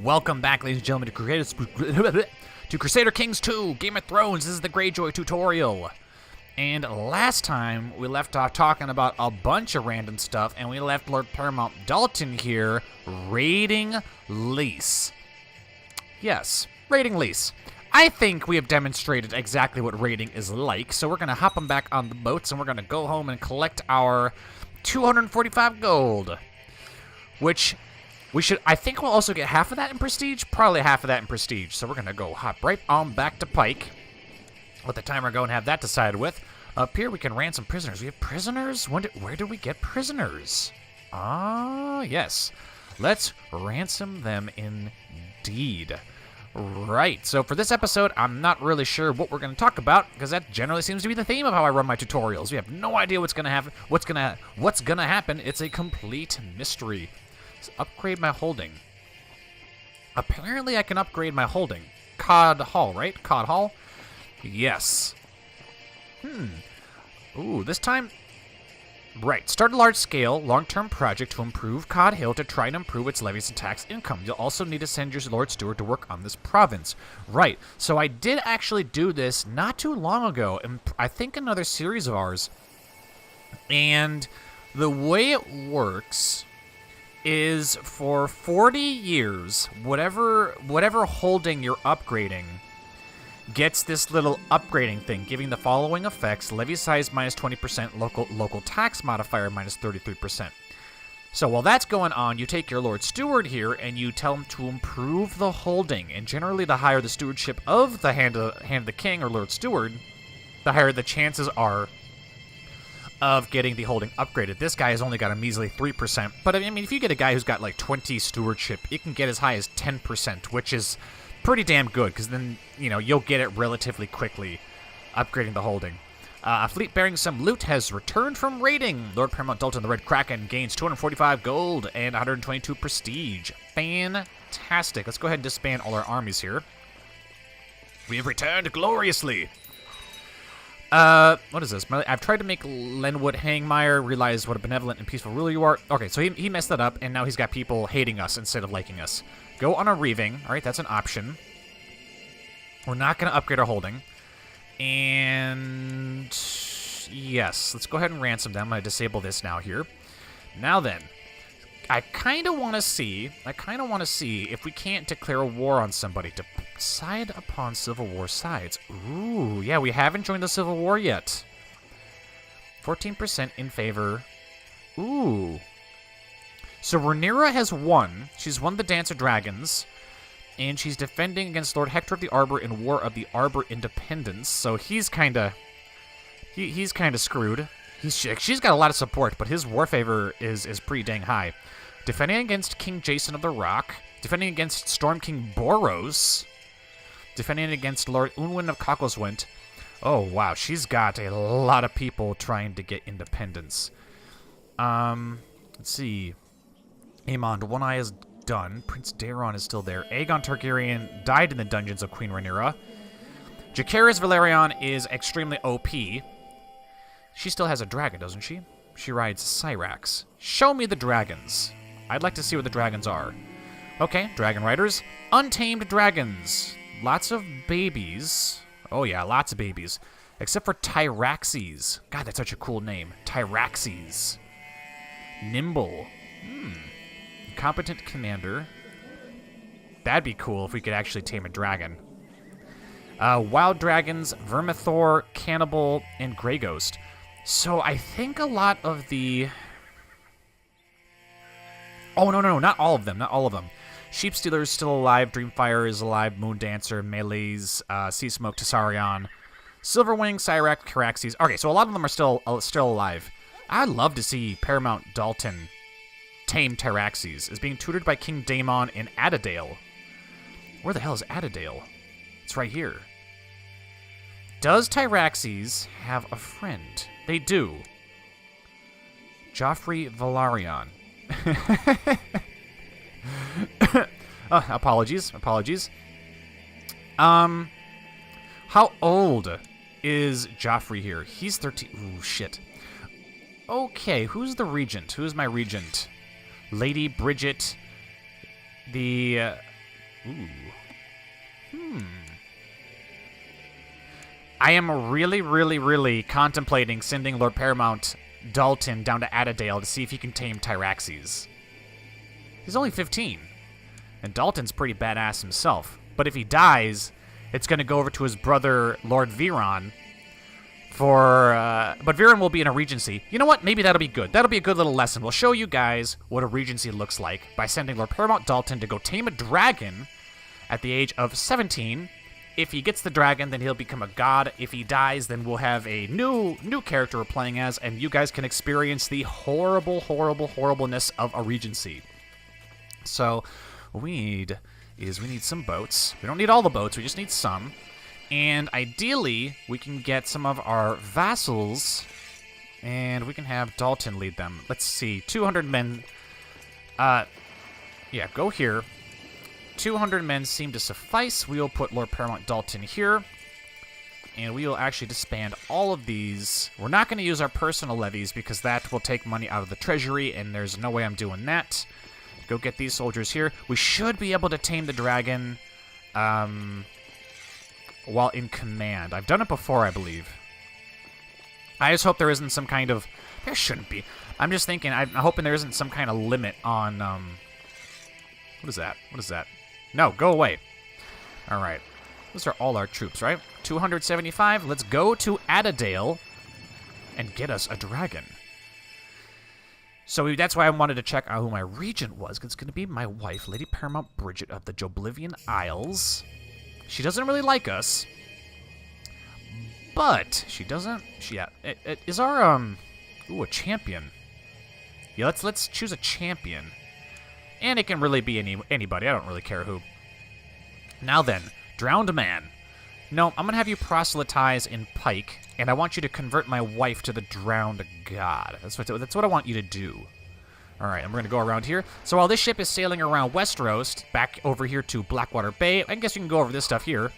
Welcome back, ladies and gentlemen, to Crusader Kings 2, Game of Thrones. This is the Greyjoy tutorial. And last time, we left off talking about a bunch of random stuff, and we left Lord Paramount Dalton here raiding Lys. Yes, raiding Lys. I think we have demonstrated exactly what raiding is like, so we're going to hop them back on the boats, and we're going to go home and collect our 245 gold. Which... I think we'll also get half of that in prestige, probably half of that in prestige. So we're going to go hop right on back to Pike. Let the timer go and have that decided with. Up here, we can ransom prisoners. We have prisoners? Where do we get prisoners? Ah, yes. Let's ransom them indeed. Right, so for this episode, I'm not really sure what we're going to talk about, because that generally seems to be the theme of how I run my tutorials. We have no idea what's going to happen. What's going to happen. It's a complete mystery. Upgrade my holding. Apparently I can upgrade my holding. Cod Hall, right? Cod Hall? Yes. Ooh, this time... Right. Start a large-scale, long-term project to improve Cod Hill to try and improve its levies and tax income. You'll also need to send your Lord Steward to work on this province. Right. So I did actually do this not too long ago, in, I think, another series of ours. And the way it works... is for 40 years, whatever holding you're upgrading gets this little upgrading thing, giving the following effects: levy size minus 20%, local tax modifier minus 33%. So while that's going on, you take your Lord Steward here and you tell him to improve the holding. And generally, the higher the stewardship of the hand of the king or Lord Steward, the higher the chances are of getting the holding upgraded. This guy has only got a measly 3%, but I mean, if you get a guy who's got like 20 stewardship, it can get as high as 10%, which is pretty damn good, because then, you know, you'll get it relatively quickly, upgrading the holding. A fleet bearing some loot has returned from raiding. Lord Paramount Dalton, the Red Kraken, gains 245 gold and 122 prestige. Fantastic. Let's go ahead and disband all our armies here. We have returned gloriously. What is this? I've tried to make Lenwood Hangmire realize what a benevolent and peaceful ruler you are. Okay, so he messed that up, and now he's got people hating us instead of liking us. Go on a reaving. All right, that's an option. We're not going to upgrade our holding. And yes, let's go ahead and ransom them. I'm going to disable this now here. Now then, I kind of want to see if we can't declare a war on somebody to decide upon Civil War sides. Ooh, yeah, we haven't joined the Civil War yet. 14% in favor. Ooh. So Rhaenyra has won. She's won the Dance of Dragons. And she's defending against Lord Hector of the Arbor in War of the Arbor Independence. So he's kind of... He's kind of screwed. She's got a lot of support, but his war favor is pretty dang high. Defending against King Jason of the Rock. Defending against Storm King Boros. Defending against Lord Unwin of Cockoswint. Oh, wow. She's got a lot of people trying to get independence. Let's see. Aemond, One Eye is done. Prince Daeron is still there. Aegon Targaryen died in the dungeons of Queen Rhaenyra. Jacaerys Velaryon is extremely OP. She still has a dragon, doesn't she? She rides Cyrax. Show me the dragons. I'd like to see what the dragons are. Okay, dragon riders. Untamed dragons. Lots of babies. Oh yeah, lots of babies. Except for Tyraxes. God, that's such a cool name. Tyraxes. Nimble. Competent commander. That'd be cool if we could actually tame a dragon. Wild dragons, Vermithor, Cannibal, and Grey Ghost. So I think a lot of the... Oh, no, not all of them, not all of them. Sheep Stealer is still alive, Dreamfire is alive, Moon Dancer, Melees, Sea Smoke, Tessarion, Silverwing, Cyrax, Caraxes. Okay, so a lot of them are still alive. I'd love to see Paramount Dalton tame Tyraxes. Is being tutored by King Daemon in Adadale. Where the hell is Adadale? It's right here. Does Tyraxes have a friend? They do. Joffrey Velaryon. Apologies. How old is Joffrey here? He's 13. Ooh, shit. Okay, who's the regent? Who's my regent? Lady Bridget, the Ooh. I am really, really, really contemplating sending Lord Paramount Dalton down to Adadale to see if he can tame Tyraxes. He's only 15, and Dalton's pretty badass himself. But if he dies, it's going to go over to his brother, Lord Viron, but Viron will be in a regency. You know what? Maybe that'll be good. That'll be a good little lesson. We'll show you guys what a regency looks like by sending Lord Paramount Dalton to go tame a dragon at the age of 17. If he gets the dragon, then he'll become a god. If he dies, then we'll have a new character we're playing as, and you guys can experience the horrible, horrible, horribleness of a regency. So, what we need some boats. We don't need all the boats, we just need some. And ideally, we can get some of our vassals, and we can have Dalton lead them. Let's see, 200 men. Yeah, go here. 200 men seem to suffice. We will put Lord Paramount Dalton here, and we will actually disband all of these. We're not going to use our personal levies because that will take money out of the treasury, and there's no way I'm doing that. Go get these soldiers here. We should be able to tame the dragon while in command. I've done it before, I believe. I just hope there isn't some kind of... There shouldn't be. I'm just thinking, I'm hoping there isn't some kind of limit on... What is that? What is that? No, go away. All right. Those are all our troops, right? 275. Let's go to Adadale and get us a dragon. So that's why I wanted to check out who my regent was, because it's going to be my wife, Lady Paramount Bridget of the Joeblivion Isles. She doesn't really like us, but she doesn't... it is our, ooh, a champion. Yeah, let's choose a champion. And it can really be anybody. I don't really care who. Now then, Drowned Man. No, I'm going to have you proselytize in Pike, and I want you to convert my wife to the Drowned God. That's what I want you to do. All right, and we're going to go around here. So while this ship is sailing around Westeros, back over here to Blackwater Bay, I guess you can go over this stuff here.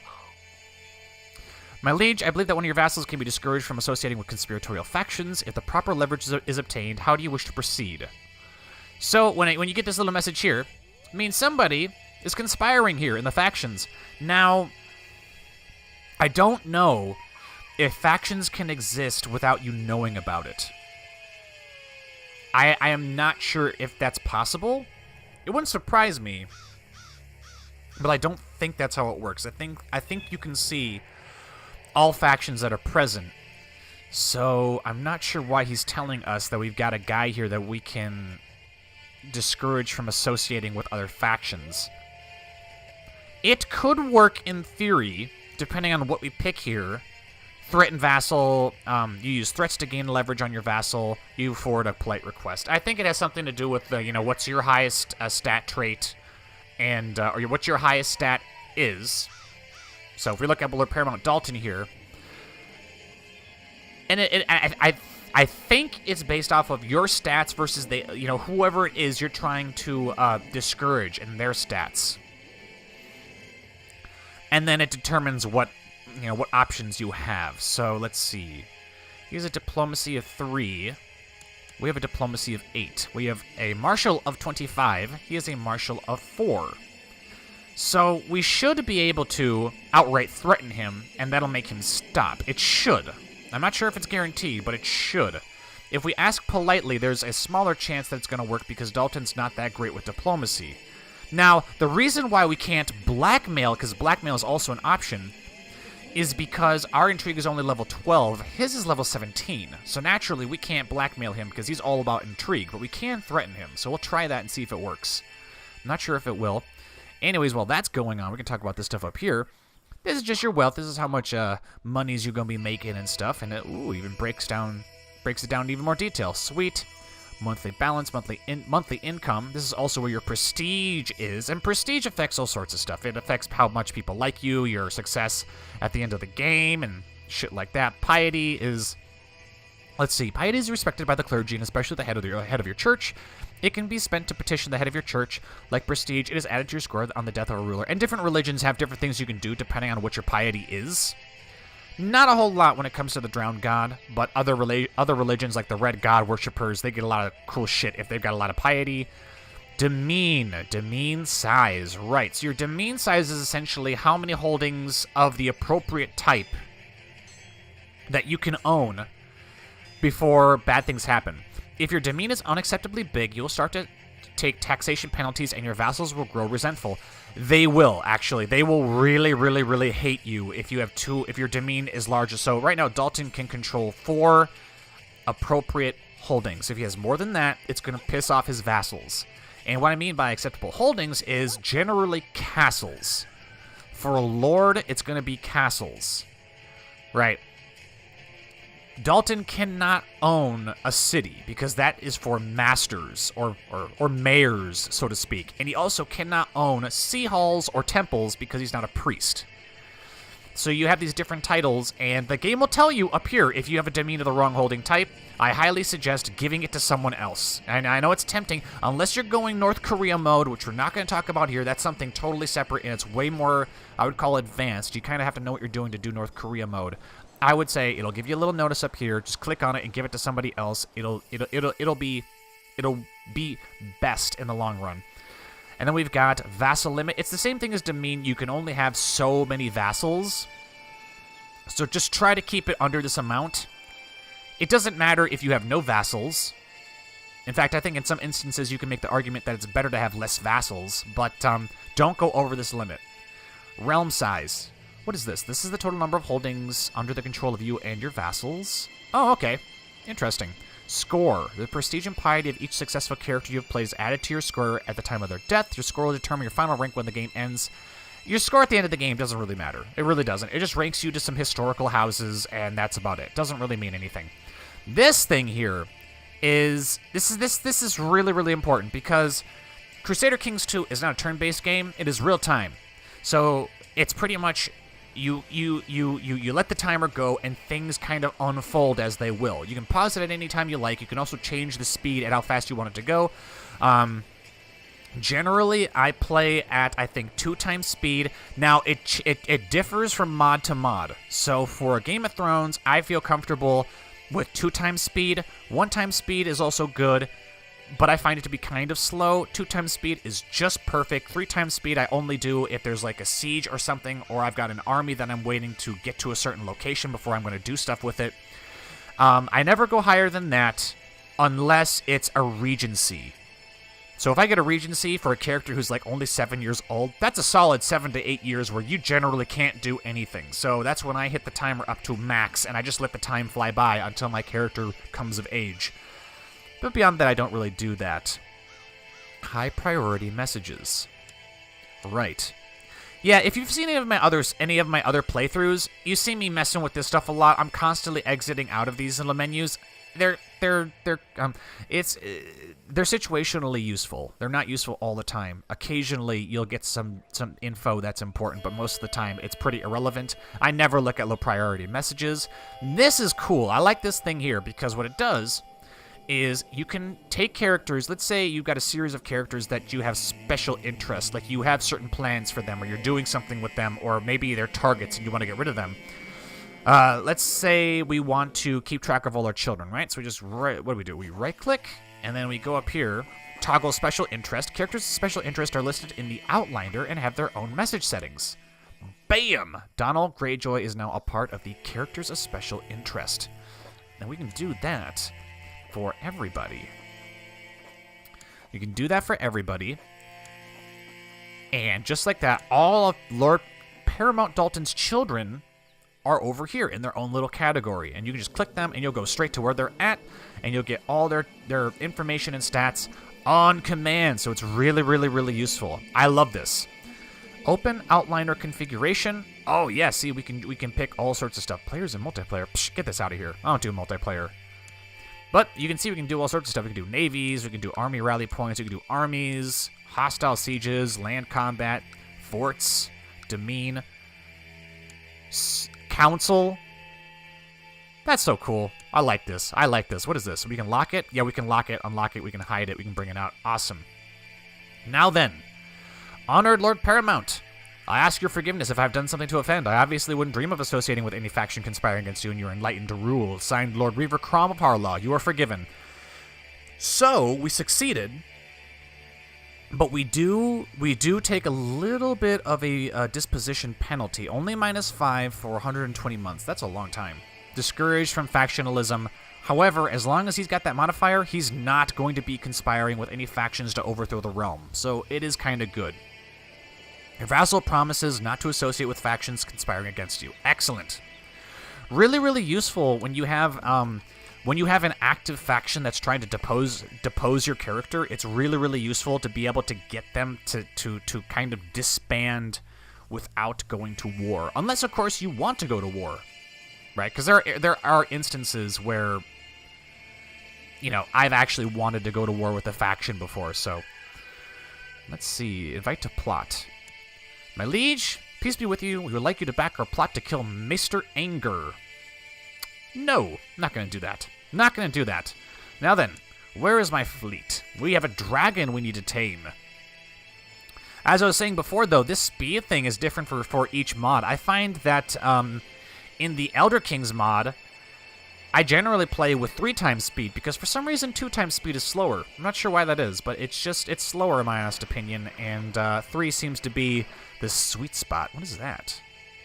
My liege, I believe that one of your vassals can be discouraged from associating with conspiratorial factions. If the proper leverage is obtained, how do you wish to proceed? So, when you get this little message here, it means somebody is conspiring here in the factions. Now, I don't know if factions can exist without you knowing about it. I am not sure if that's possible. It wouldn't surprise me, but I don't think that's how it works. I think you can see all factions that are present. So, I'm not sure why he's telling us that we've got a guy here that we can... discouraged from associating with other factions. It could work in theory, depending on what we pick here. Threaten vassal, you use threats to gain leverage on your vassal, you forward a polite request. I think it has something to do with, what's your highest stat trait, and or what your highest stat is. So if we look at Lord Paramount Dalton here, and I think it's based off of your stats versus whoever it is you're trying to discourage and their stats. And then it determines what options you have. So let's see. Here's a diplomacy of 3. We have a diplomacy of 8. We have a marshal of 25. He is a marshal of 4. So we should be able to outright threaten him, and that'll make him stop. It should. I'm not sure if it's guaranteed, but it should. If we ask politely, there's a smaller chance that it's going to work because Dalton's not that great with diplomacy. Now, the reason why we can't blackmail, because blackmail is also an option, is because our intrigue is only level 12. His is level 17. So naturally, we can't blackmail him because he's all about intrigue, but we can threaten him. So we'll try that and see if it works. I'm not sure if it will. Anyways, while that's going on, we can talk about this stuff up here. This is just your wealth. This is how much monies you're going to be making and stuff. And it even breaks it down in even more detail. Sweet. Monthly balance, monthly income. This is also where your prestige is. And prestige affects all sorts of stuff. It affects how much people like you, your success at the end of the game, and shit like that. Piety is... Let's see. Piety is respected by the clergy, and especially the head of your church. It can be spent to petition the head of your church. Like prestige, it is added to your score on the death of a ruler. And different religions have different things you can do depending on what your piety is. Not a whole lot when it comes to the Drowned God, but other religions like the Red God worshippers, they get a lot of cool shit if they've got a lot of piety. Demesne size. Right, so your demesne size is essentially how many holdings of the appropriate type that you can own before bad things happen. If your demesne is unacceptably big, you'll start to take taxation penalties and your vassals will grow resentful. They will, actually. They will really, really, really hate you if you have if your demesne is larger. So right now, Dalton can control 4 appropriate holdings. If he has more than that, it's going to piss off his vassals. And what I mean by acceptable holdings is generally castles. For a lord, it's going to be castles. Right. Dalton cannot own a city because that is for masters or mayors, so to speak. And he also cannot own sea halls or temples because he's not a priest. So you have these different titles, and the game will tell you up here if you have a demesne of the wrong holding type. I highly suggest giving it to someone else. And I know it's tempting, unless you're going North Korea mode, which we're not going to talk about here. That's something totally separate, and it's way more, I would call, advanced. You kind of have to know what you're doing to do North Korea mode. I would say it'll give you a little notice up here. Just click on it and give it to somebody else. It'll be best in the long run. And then we've got vassal limit. It's the same thing as demesne. You can only have so many vassals. So just try to keep it under this amount. It doesn't matter if you have no vassals. In fact, I think in some instances you can make the argument that it's better to have less vassals. But don't go over this limit. Realm size. What is this? This is the total number of holdings under the control of you and your vassals. Oh, okay. Interesting. Score. The prestige and piety of each successful character you have played is added to your score at the time of their death. Your score will determine your final rank when the game ends. Your score at the end of the game doesn't really matter. It really doesn't. It just ranks you to some historical houses, and that's about it. Doesn't really mean anything. This thing here is... This is really, really important, because Crusader Kings 2 is not a turn-based game. It is real-time. So it's pretty much... You let the timer go, and things kind of unfold as they will. You can pause it at any time you like. You can also change the speed at how fast you want it to go. Generally, I play at, I think, 2 times speed. Now, it differs from mod to mod. So for Game of Thrones, I feel comfortable with 2 times speed. 1 times speed is also good, but I find it to be kind of slow. 2 times speed is just perfect. 3 times speed I only do if there's like a siege or something, or I've got an army that I'm waiting to get to a certain location before I'm going to do stuff with it. I never go higher than that unless it's a regency. So if I get a regency for a character who's like only 7 years old, that's a solid 7 to 8 years where you generally can't do anything. So that's when I hit the timer up to max, and I just let the time fly by until my character comes of age. But beyond that, I don't really do that. High priority messages. Right. Yeah, if you've seen any of my other playthroughs, you see me messing with this stuff a lot. I'm constantly exiting out of these little menus. They're situationally useful. They're not useful all the time. Occasionally, you'll get some info that's important, but most of the time, it's pretty irrelevant. I never look at low priority messages. This is cool. I like this thing here because what it does is you can take characters. Let's say you've got a series of characters that you have special interest, like you have certain plans for them, or you're doing something with them, or maybe they're targets and you want to get rid of them. Let's say we want to keep track of all our children, right? So we just what do? We right-click, and then we go up here, toggle special interest. Characters of special interest are listed in the Outliner and have their own message settings. Bam! Dalton Greyjoy is now a part of the characters of special interest. And we can do that for everybody. You can do that for everybody. And just like that, all of Lord Paramount Dalton's children are over here in their own little category. And you can just click them and you'll go straight to where they're at, and you'll get all their information and stats on command. So it's really, really, really useful. I love this. Open Outliner configuration. Oh yeah, see, we can pick all sorts of stuff. Players and multiplayer. Psh, get this out of here. I don't do multiplayer. But you can see we can do all sorts of stuff. We can do navies, we can do army rally points, we can do armies, hostile sieges, land combat, forts, demesne, council. That's so cool. I like this. I like this. What is this? We can lock it? Yeah, we can lock it, unlock it, we can hide it, we can bring it out. Awesome. Now then, Honored Lord Paramount, I ask your forgiveness if I've done something to offend. I obviously wouldn't dream of associating with any faction conspiring against you in your enlightened rule. Signed, Lord Reaver Crom of Harlaw. You are forgiven. So, we succeeded But we do take a little bit of a disposition penalty. Only -5 for 120 months. That's a long time. Discouraged from factionalism. However, as long as he's got that modifier, he's not going to be conspiring with any factions to overthrow the realm. So it is kind of good. Your vassal promises not to associate with factions conspiring against you. Excellent. Really, really useful when you have an active faction that's trying to depose your character. It's really, really useful to be able to get them to kind of disband without going to war, unless of course you want to go to war, right? Because there are instances where, you know, I've actually wanted to go to war with a faction before. So let's see. Invite to plot. My liege, peace be with you. We would like you to back our plot to kill Maester Anger. No, not going to do that. Not going to do that. Now then, where is my fleet? We have a dragon we need to tame. As I was saying before, though, this speed thing is different for each mod. I find that in the Elder Kings mod, I generally play with 3 times speed, because for some reason 2 times speed is slower. I'm not sure why that is, but it's slower in my honest opinion, and 3 seems to be the sweet spot. What is that?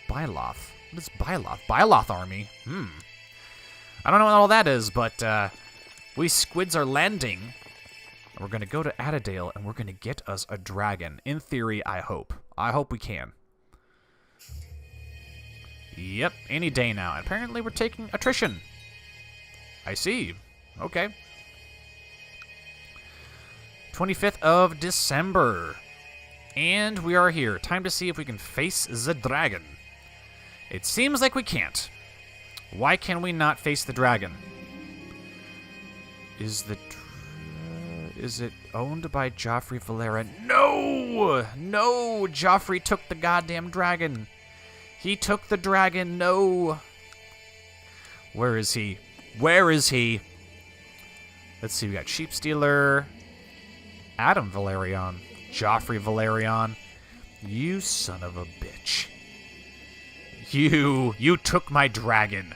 Byloth. What is Byloth? Byloth army. I don't know what all that is, but we squids are landing. We're going to go to Adadale, and we're going to get us a dragon. In theory, I hope. I hope we can. Yep, any day now. And apparently we're taking attrition. I see. Okay. 25th of December. And we are here. Time to see if we can face the dragon. It seems like we can't. Why can we not face the dragon? Is it owned by Joffrey Valera? No! No! Joffrey took the goddamn dragon. He took the dragon. No! Where is he? Where is he? Let's see. We got Sheep Stealer, Adam Valerion, Joffrey Valerion. You son of a bitch. You took my dragon.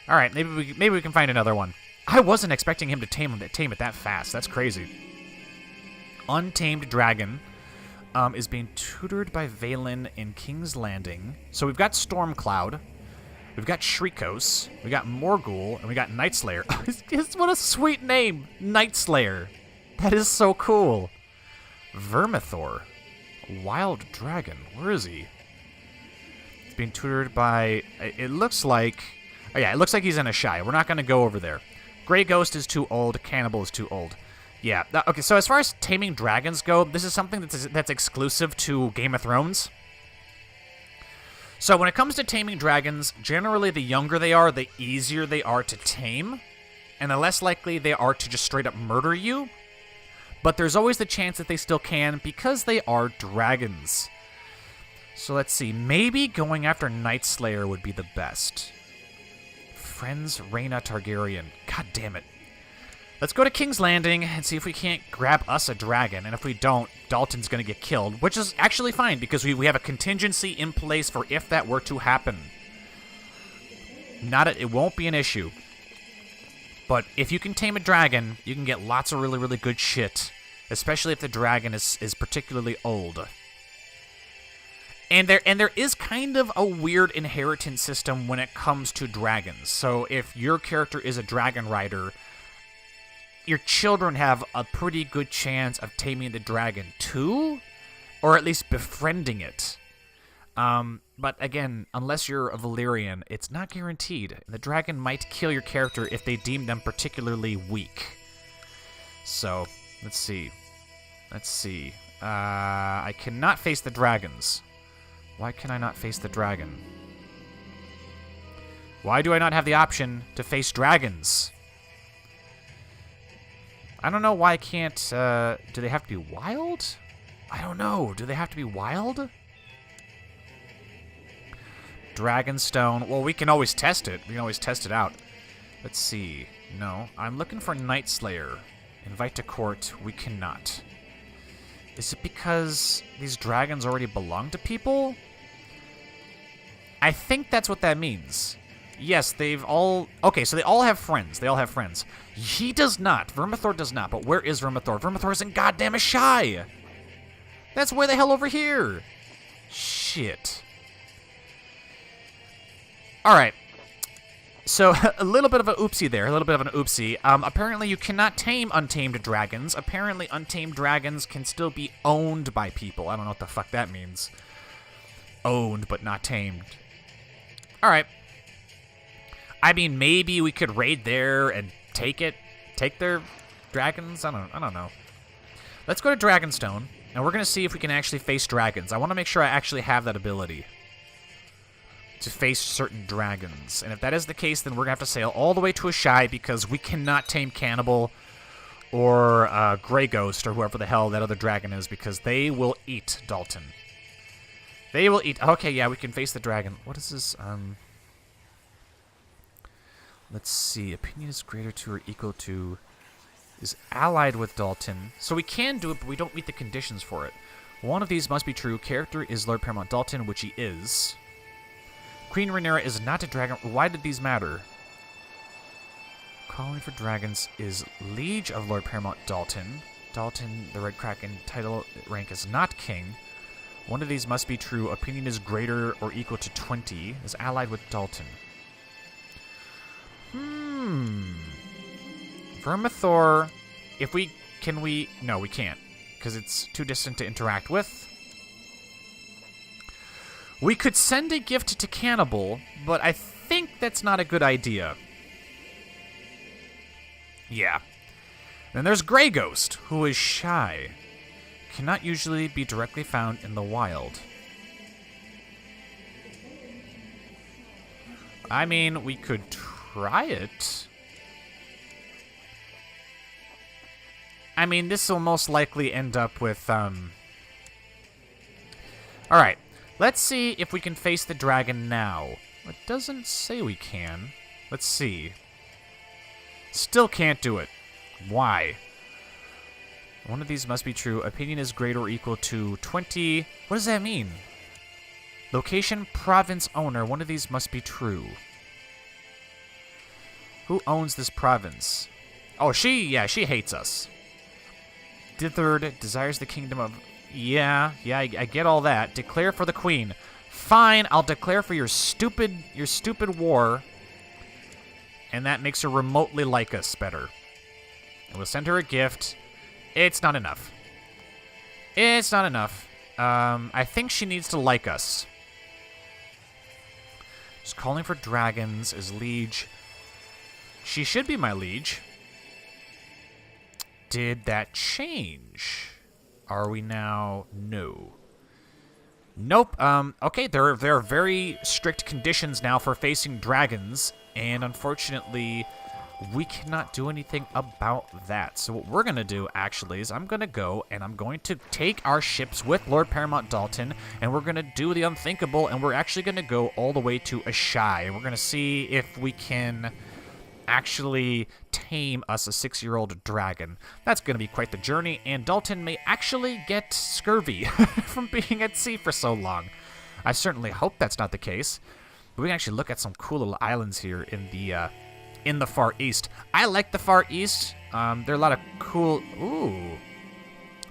All right, maybe we can find another one. I wasn't expecting him to tame it that fast. That's crazy. Untamed dragon is being tutored by Valen in King's Landing. So we've got Stormcloud, we've got Shriekos, we got Morgul, and we got Nightslayer. What a sweet name, Nightslayer. That is so cool. Vermithor, wild dragon. Where is he? It's being tutored by. It looks like. Oh yeah, it looks like he's in a shy. We're not going to go over there. Grey Ghost is too old. Cannibal is too old. Yeah. Okay, so as far as taming dragons go, this is something that's exclusive to Game of Thrones. So when it comes to taming dragons, generally the younger they are, the easier they are to tame, and the less likely they are to just straight up murder you. But there's always the chance that they still can because they are dragons. So let's see. Maybe going after Nightslayer would be the best. Friends Rhaena Targaryen. God damn it. Let's go to King's Landing and see if we can't grab us a dragon. And if we don't, Dalton's going to get killed, which is actually fine because we have a contingency in place for if that were to happen. It won't be an issue. But if you can tame a dragon, you can get lots of really, really good shit, especially if the dragon is particularly old. And there is kind of a weird inheritance system when it comes to dragons. So if your character is a dragon rider, your children have a pretty good chance of taming the dragon too, or at least befriending it. But again, unless you're a Valyrian, it's not guaranteed. The dragon might kill your character if they deem them particularly weak. So, let's see. I cannot face the dragons. Why can I not face the dragon? Why do I not have the option to face dragons? I don't know why I can't. Do they have to be wild? I don't know. Do they have to be wild? Dragonstone. Well, we can always test it. We can always test it out. Let's see. No, I'm looking for Nightslayer. Invite to court. We cannot. Is it because these dragons already belong to people? I think that's what that means. Yes, they've all... Okay, so they all have friends. They all have friends. He does not. Vermithor does not. But where is Vermithor? Vermithor's in goddamn Ashai. That's way the hell over here. Shit. Alright. So, a little bit of an oopsie there. A little bit of an oopsie. Apparently you cannot tame untamed dragons. Apparently untamed dragons can still be owned by people. I don't know what the fuck that means. Owned, but not tamed. Alright. I mean, maybe we could raid there and take it. Take their dragons? I don't know. Let's go to Dragonstone, and we're going to see if we can actually face dragons. I want to make sure I actually have that ability to face certain dragons. And if that is the case, then we're going to have to sail all the way to Ashai because we cannot tame Cannibal or Grey Ghost or whoever the hell that other dragon is because they will eat Dalton. They will eat... Okay, yeah, we can face the dragon. What is this? Let's see. Opinion is greater to or equal to... is allied with Dalton. So we can do it, but we don't meet the conditions for it. One of these must be true. Character is Lord Paramount Dalton, which he is. Queen Rhaenyra is not a dragon. Why did these matter? Calling for dragons is Liege of Lord Paramount Dalton. Dalton, the Red Kraken, title rank is not king. One of these must be true. Opinion is greater or equal to 20. Is allied with Dalton. Vermithor, if we... Can we... No, we can't. Because it's too distant to interact with. We could send a gift to Cannibal, but I think that's not a good idea. Yeah. Then there's Grey Ghost, who is shy. Cannot usually be directly found in the wild. I mean, we could try it. I mean, this will most likely end up with, Alright, let's see if we can face the dragon now. It doesn't say we can. Let's see. Still can't do it. Why? One of these must be true. Opinion is greater or equal to 20. What does that mean? Location, province, owner. One of these must be true. Who owns this province? Oh, she hates us. Dithard desires the kingdom of... Yeah, I get all that. Declare for the queen. Fine, I'll declare for your stupid war. And that makes her remotely like us better. And we'll send her a gift. It's not enough. It's not enough. I think she needs to like us. Just calling for dragons as liege. She should be my liege. Did that change? Are we now... No. Nope. Okay, there are very strict conditions now for facing dragons, and unfortunately, we cannot do anything about that. So what we're going to do, actually, is I'm going to go, and I'm going to take our ships with Lord Paramount Dalton, and we're going to do the unthinkable, and we're actually going to go all the way to Ashai, and we're going to see if we can actually tame us a 6-year-old dragon. That's going to be quite the journey, and Dalton may actually get scurvy from being at sea for so long. I certainly hope that's not the case. But we can actually look at some cool little islands here in the Far East. I like the Far East. There are a lot of cool... Ooh.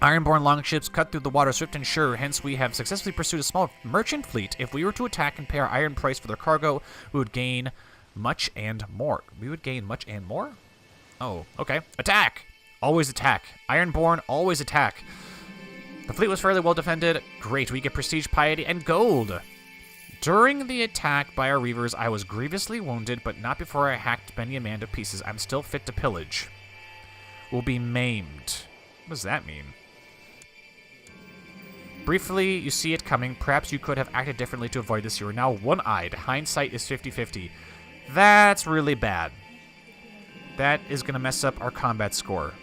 Ironborn longships cut through the water swift and sure, hence we have successfully pursued a small merchant fleet. If we were to attack and pay our iron price for their cargo, we would gain much and more. We would gain much and more? Oh, okay. Attack! Always attack. Ironborn, always attack. The fleet was fairly well defended. Great, we get prestige, piety, and gold. During the attack by our reavers, I was grievously wounded, but not before I hacked Benyamin to pieces. I'm still fit to pillage. Will be maimed. What does that mean? Briefly, you see it coming. Perhaps you could have acted differently to avoid this. You are now one-eyed. Hindsight is 50-50. That's really bad. That is going to mess up our combat score.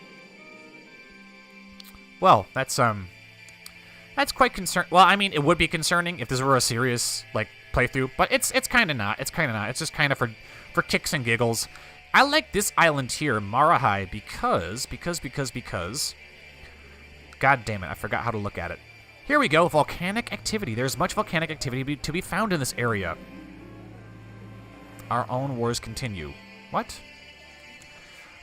Well, that's quite concerning. Well, I mean, it would be concerning if this were a serious, like, playthrough, but it's kind of not. It's kind of not. It's just kind of for kicks and giggles. I like this island here, Marahai, because... God damn it, I forgot how to look at it. Here we go, volcanic activity. There's much volcanic activity to be found in this area. Our own wars continue. What?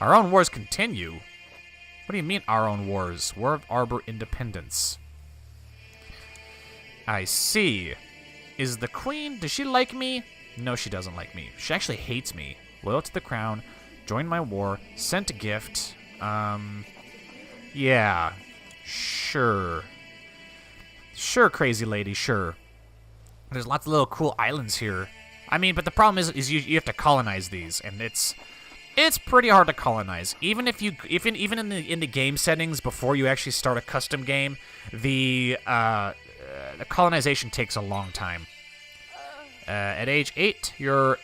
Our own wars continue? What do you mean, our own wars? War of Arbor Independence. I see. Is the queen, does she like me? No, she doesn't like me. She actually hates me. Loyal to the crown, joined my war, sent a gift. Yeah. Sure. Sure, crazy lady, sure. There's lots of little cool islands here. I mean, but the problem is you have to colonize these, and it's pretty hard to colonize. Even if you even in the game settings before you actually start a custom game, the colonization takes a long time. At age 18, your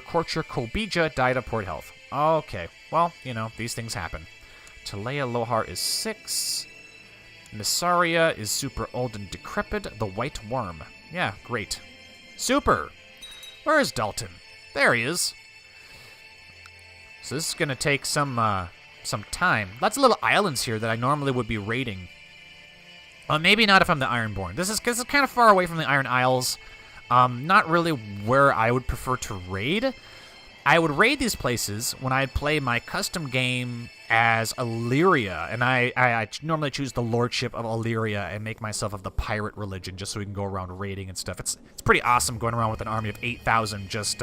courtier Kobija died of poor health. Okay, well, you know, these things happen. Talea Lohar is 6. Missaria is super old and decrepit. The White Worm. Yeah, great. Super! Where is Dalton? There he is. So this is going to take some time. Lots of little islands here that I normally would be raiding. Maybe not if I'm the Ironborn. This is kind of far away from the Iron Isles. Not really where I would prefer to raid. I would raid these places when I'd play my custom game as Illyria, and I normally choose the Lordship of Illyria and make myself of the pirate religion just so we can go around raiding and stuff. It's pretty awesome going around with an army of 8,000 just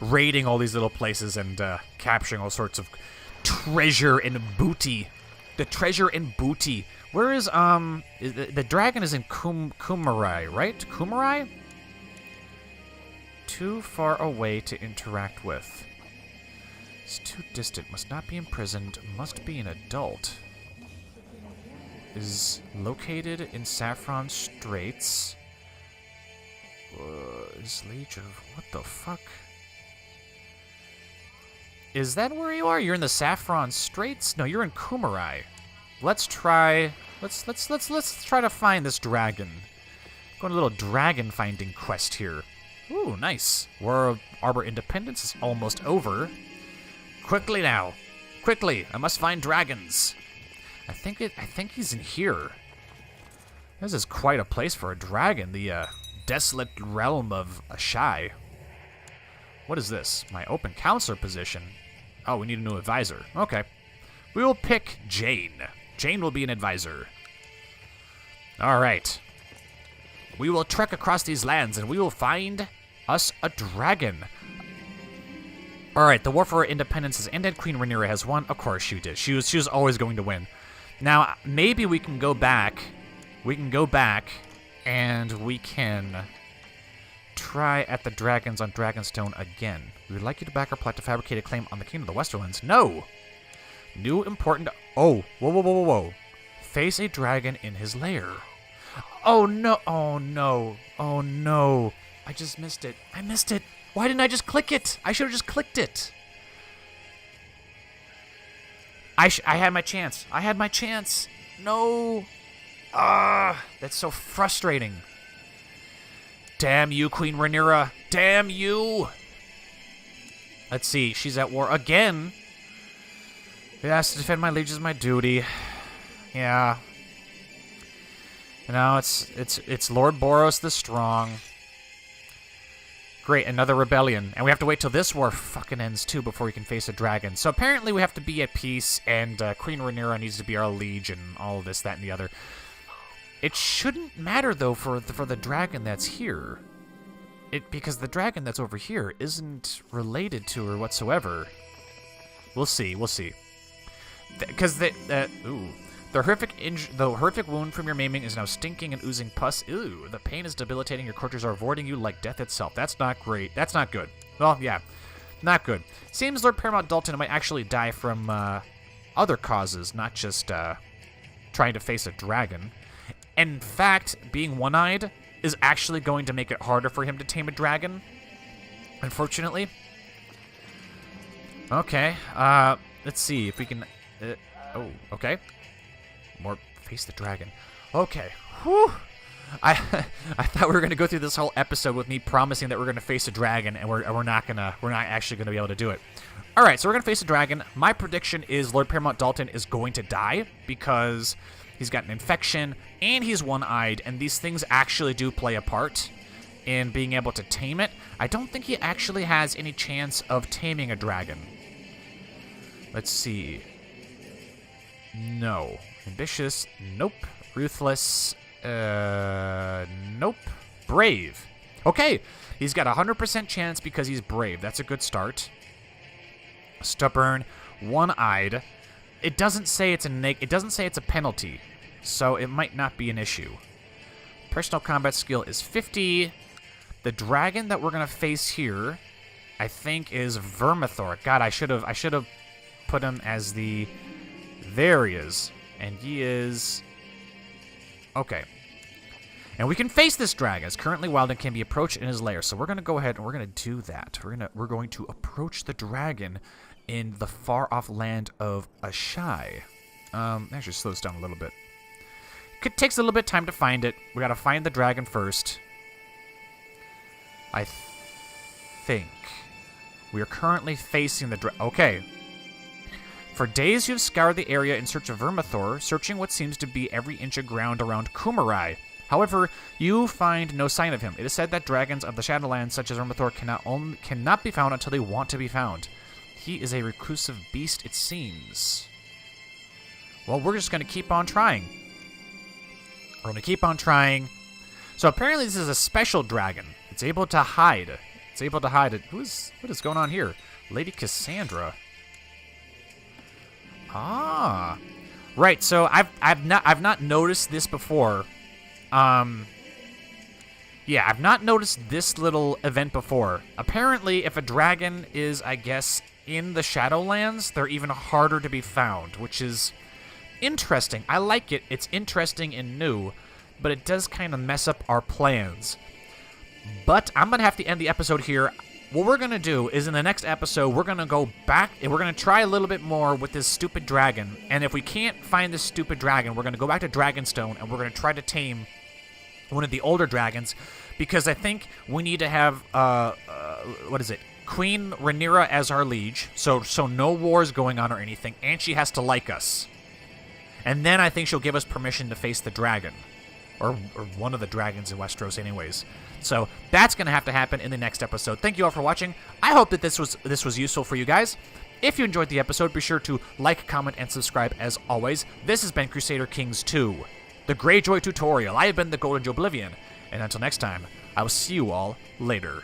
raiding all these little places and capturing all sorts of treasure and booty. The treasure and booty. Where is, the dragon is in Kumarai, right? Kumarai? Too far away to interact with. It's too distant. Must not be imprisoned. Must be an adult. Is located in Saffron Straits. Is Liege of... What the fuck? Is that where you are? You're in the Saffron Straits? No, you're in Kumarai. Let's try... Let's try to find this dragon. Going a little dragon finding quest here. Ooh, nice. War of Arbor Independence is almost over. Quickly now. Quickly, I must find dragons. I think he's in here. This is quite a place for a dragon, the desolate realm of Ashai. What is this? My open counselor position. Oh, we need a new advisor. Okay. We will pick Jane. Jane will be an advisor. All right. We will trek across these lands and we will find us a dragon. All right, the War for Independence has ended. Queen Rhaenyra has won. Of course she did. She was always going to win. Now, maybe we can go back. We can go back and we can try at the dragons on Dragonstone again. We would like you to back our plot to fabricate a claim on the Kingdom of the Westerlands. No! New important... Oh, whoa. Face a dragon in his lair. Oh, no. Oh, no. Oh, no. I just missed it. I missed it. Why didn't I just click it? I should have just clicked it. I had my chance. I had my chance. No. That's so frustrating. Damn you, Queen Rhaenyra. Damn you. Let's see. She's at war again. Yes, to defend my liege is my duty. Yeah. You know, it's Lord Boros the Strong. Great, another rebellion. And we have to wait till this war fucking ends, too, before we can face a dragon. So apparently we have to be at peace, and Queen Rhaenyra needs to be our liege, and all of this, that, and the other. It shouldn't matter, though, for the dragon that's here. Because the dragon that's over here isn't related to her whatsoever. We'll see, we'll see. Because the horrific wound from your maiming is now stinking and oozing pus. Ew, the pain is debilitating. Your courtiers are avoiding you like death itself. That's not great. That's not good. Well, yeah, not good. Seems Lord Paramount Dalton might actually die from other causes, not just trying to face a dragon. In fact, being one-eyed is actually going to make it harder for him to tame a dragon, unfortunately. Okay, let's see if we can... oh, okay. More face the dragon. Okay. Whew. I thought we were gonna go through this whole episode with me promising that we're gonna face a dragon, and we're not actually gonna be able to do it. All right, so we're gonna face a dragon. My prediction is Lord Paramount Dalton is going to die because he's got an infection and he's one-eyed, and these things actually do play a part in being able to tame it. I don't think he actually has any chance of taming a dragon. Let's see. No. Ambitious, nope. Ruthless, nope. Brave. Okay, he's got a 100% chance because he's brave. That's a good start. Stubborn, one-eyed. It doesn't say it's a penalty, so it might not be an issue. Personal combat skill is 50. The dragon that we're gonna face here, I think, is Vermithor. God, I should have put him as the. There he is, and he is. Okay. And we can face this dragon. It's currently wild and can be approached in his lair. So we're going to go ahead and we're going to do that. We're going to approach the dragon in the far-off land of Ashai. Actually slow this down a little bit. It takes a little bit of time to find it. We got to find the dragon first. I think. We are currently facing the dragon. Okay. For days you've scoured the area in search of Vermithor, searching what seems to be every inch of ground around Kumarai. However, you find no sign of him. It is said that dragons of the Shadowlands, such as Vermithor, cannot be found until they want to be found. He is a reclusive beast, it seems. Well, we're just going to keep on trying. We're going to keep on trying. So apparently this is a special dragon. It's able to hide. It's able to hide. What is going on here? Lady Cassandra. Ah. Right, so I've not noticed this before. Yeah, I've not noticed this little event before. Apparently, if a dragon is, I guess, in the Shadowlands, they're even harder to be found, which is interesting. I like it. It's interesting and new, but it does kind of mess up our plans. But I'm going to have to end the episode here. What we're going to do is in the next episode, we're going to go back and we're going to try a little bit more with this stupid dragon. And if we can't find this stupid dragon, we're going to go back to Dragonstone and we're going to try to tame one of the older dragons, because I think we need to have, what is it? Queen Rhaenyra as our liege, so no wars going on or anything, and she has to like us. And then I think she'll give us permission to face the dragon. Or one of the dragons in Westeros anyways. So that's going to have to happen in the next episode. Thank you all for watching. I hope that this was useful for you guys. If you enjoyed the episode, be sure to like, comment, and subscribe as always. This has been Crusader Kings 2, the Greyjoy tutorial. I have been the Golden Joeblivion, and until next time, I will see you all later.